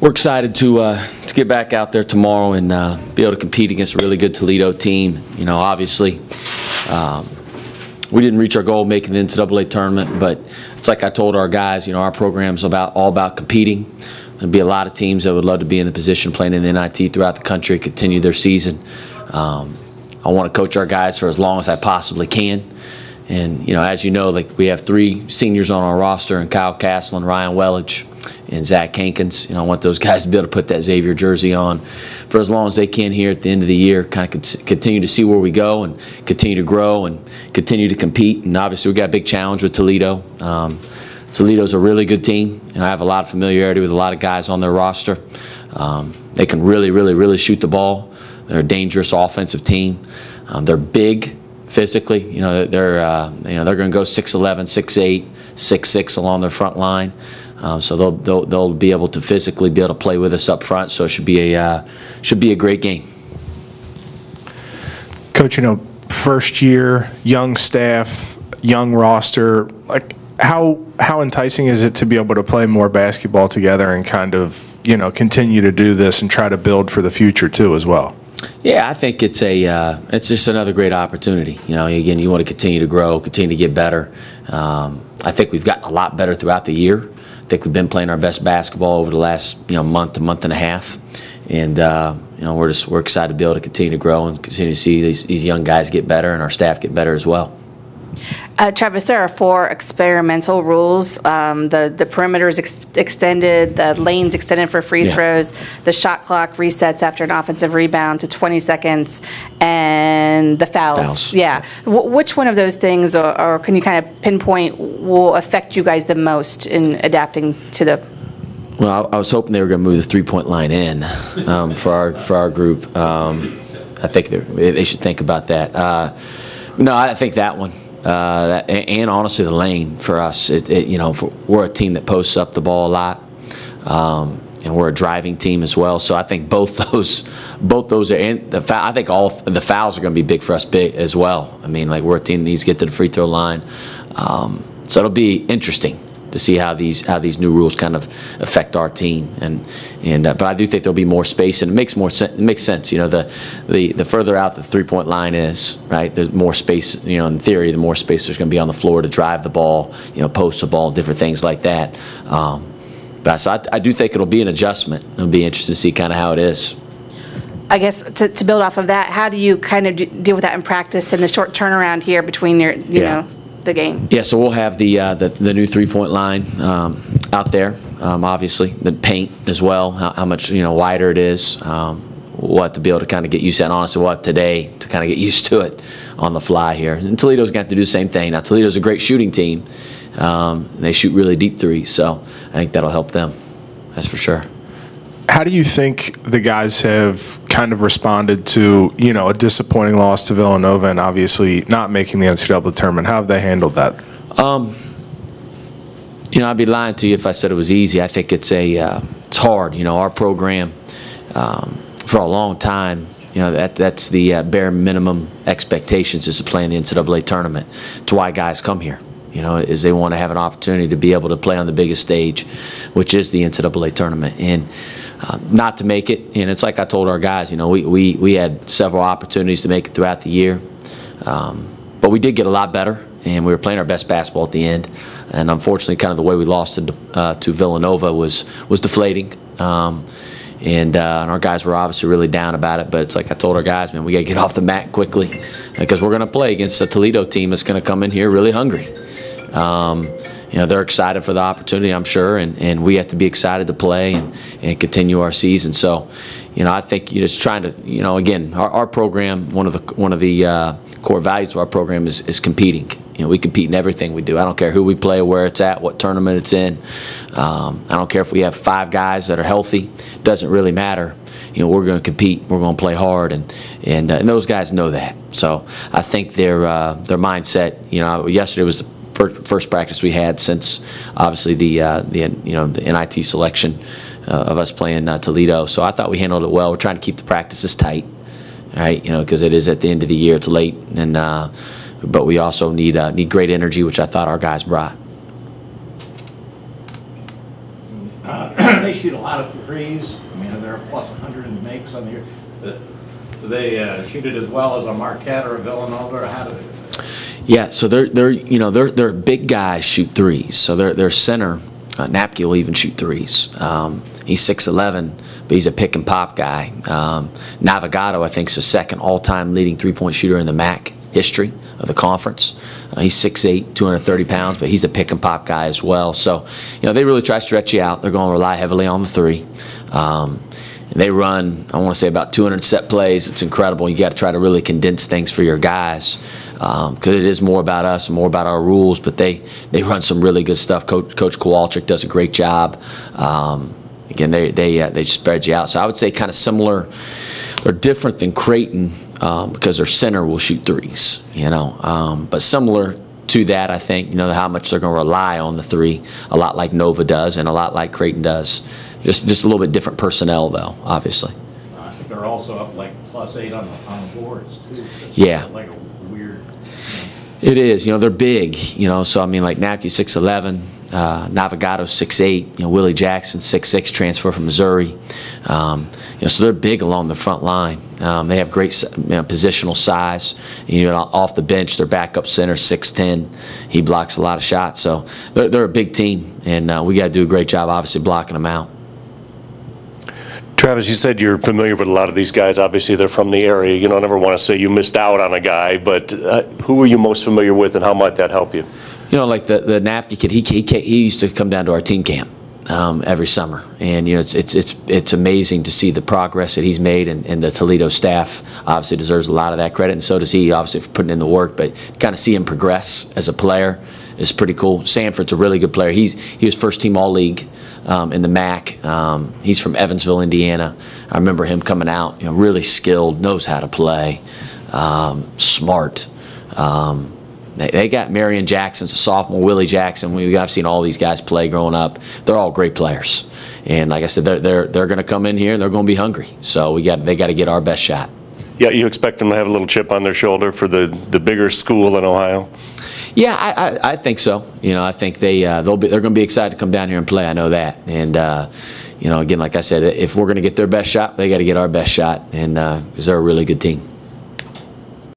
We're excited to get back out there tomorrow and be able to compete against a really good Toledo team. You know, obviously, we didn't reach our goal of making the NCAA tournament, but it's like I told our guys, you know, our program's all about competing. There'll be a lot of teams that would love to be in the position playing in the NIT throughout the country, continue their season. I want to coach our guys for as long as I possibly can. And, you know, as you know, like we have 3 seniors on our roster, and Kyle Castle and Ryan Welledge and Zach Hankins. You know, I want those guys to be able to put that Xavier jersey on for as long as they can here at the end of the year, kind of continue to see where we go and continue to grow and continue to compete. And obviously we got a big challenge with Toledo. Toledo's a really good team, and I have a lot of familiarity with a lot of guys on their roster. They can really shoot the ball. They're a dangerous offensive team. They're big physically. You know, they're going to go 6'11", 6'8", 6'6" along their front line. So they'll be able to physically be able to play with us up front. So it should be a great game. Coach, you know, first year, young staff, young roster. Like, how enticing is it to be able to play more basketball together and kind of, you know, continue to do this and try to build for the future too as well? Yeah, I think it's just another great opportunity. You know, again, you want to continue to grow, continue to get better. I think we've gotten a lot better throughout the year. I think we've been playing our best basketball over the last month and a half, and you know, we're excited to be able to continue to grow and continue to see these young guys get better and our staff get better as well. Travis, there are 4 experimental rules. The perimeter is extended, the lanes extended for free throws, the shot clock resets after an offensive rebound to 20 seconds, and the fouls. Yeah. Which one of those things, or can you kind of pinpoint, will affect you guys the most in adapting to the? Well, I was hoping they were going to move the three-point line in for our group. I think they should think about that. No, I think that one. And honestly, the lane for us, you know, we're a team that posts up the ball a lot, and we're a driving team as well. So I think both those are, and I think all the fouls are going to be big for us as well. I mean, like, we're a team that needs to get to the free throw line, so it'll be interesting to see how these new rules kind of affect our team, but I do think there'll be more space, and it makes more sense. It makes sense, you know, the further out the three-point line is, right? There's more space, you know. In theory, the more space there's going to be on the floor to drive the ball, you know, post the ball, different things like that. But so I do think it'll be an adjustment. It'll be interesting to see kind of how it is. I guess to build off of that, how do you kind of deal with that in practice and the short turnaround here between your, you know, the game? Yeah, so we'll have the new three-point line out there. Obviously, the paint as well. How much, you know, wider it is. We'll have to be able to kind of get used to that. And honestly, we'll have today to kind of get used to it on the fly here. And Toledo's got to do the same thing. Now, Toledo's a great shooting team. They shoot really deep threes, so I think that'll help them. That's for sure. How do you think the guys have kind of responded to, you know, a disappointing loss to Villanova and obviously not making the NCAA tournament? How have they handled that? You know, I'd be lying to you if I said it was easy. I think it's hard. You know, our program for a long time, you know, that's the bare minimum expectations is to play in the NCAA tournament. It's why guys come here. You know, is they want to have an opportunity to be able to play on the biggest stage, which is the NCAA tournament. And not to make it, and it's like I told our guys, you know, we had several opportunities to make it throughout the year, but we did get a lot better, and we were playing our best basketball at the end. And unfortunately, kind of the way we lost to Villanova was deflating. And our guys were obviously really down about it, but it's like I told our guys, man, we got to get off the mat quickly because we're going to play against a Toledo team that's going to come in here really hungry. You know, they're excited for the opportunity, I'm sure, and we have to be excited to play and continue our season. So, you know, I think you're just trying to, you know, again, our program, one of the core values of our program is competing. You know, we compete in everything we do. I don't care who we play, where it's at, what tournament it's in. I don't care if we have 5 guys that are healthy. It doesn't really matter. You know, we're going to compete. We're going to play hard, and those guys know that. So I think their mindset. You know, yesterday was the first practice we had since obviously the NIT selection of us playing Toledo. So I thought we handled it well. We're trying to keep the practices tight, right? You know, because it is at the end of the year. It's late, and but we also need great energy, which I thought our guys brought. They shoot a lot of threes. I mean, they're a plus 100 in makes on the year. Do they shoot it as well as a Marquette or a Villanova, or how do they do that? Yeah, so they're big guys shoot threes. So their center, Napke, will even shoot threes. He's 6'11", but he's a pick and pop guy. Navigato, I think, is the second all-time leading three-point shooter in the MAC history of the conference. He's 6'8", 230 pounds, but he's a pick and pop guy as well. So, they really try to stretch you out. They're going to rely heavily on the three. And they run, I want to say, about 200 set plays. It's incredible. You got to try to really condense things for your guys, because it is more about us and more about our rules. But they run some really good stuff. Coach Kowalczyk does a great job. Again, they spread you out. So I would say kind of similar. They're different than Creighton because their center will shoot threes. But similar to that, I think, how much they're going to rely on the three, a lot like Nova does and a lot like Creighton does. Just a little bit different personnel, though, obviously. I think they're also up like +8 on the boards, too. It's yeah. Like a weird. It is. They're big, so I mean, like Napke 6'11", Navigato 6'8", Willie Jackson 6'6", transfer from Missouri. So they're big along the front line. They have great positional size. Off the bench, their backup center 6'10". He blocks a lot of shots. So they're a big team, and we got to do a great job, obviously, blocking them out. Travis, you said you're familiar with a lot of these guys. Obviously, they're from the area. You don't ever want to say you missed out on a guy, but who are you most familiar with, and how might that help you? Like the Napke kid, he used to come down to our team camp every summer, and it's amazing to see the progress that he's made, and the Toledo staff obviously deserves a lot of that credit, and so does he, obviously, for putting in the work. But kind of see him progress as a player is pretty cool. Sanford's a really good player. He was first team All-League in the MAC. He's from Evansville, Indiana. I remember him coming out, really skilled, knows how to play, smart. They got Marion Jackson's a sophomore, Willie Jackson. I've seen all these guys play growing up. They're all great players, and like I said, they're going to come in here and they're going to be hungry. So they got to get our best shot. Yeah, you expect them to have a little chip on their shoulder for the bigger school in Ohio? Yeah, I think so. I think they're going to be excited to come down here and play. I know that, and again, like I said, if we're going to get their best shot, they got to get our best shot, and because they're a really good team.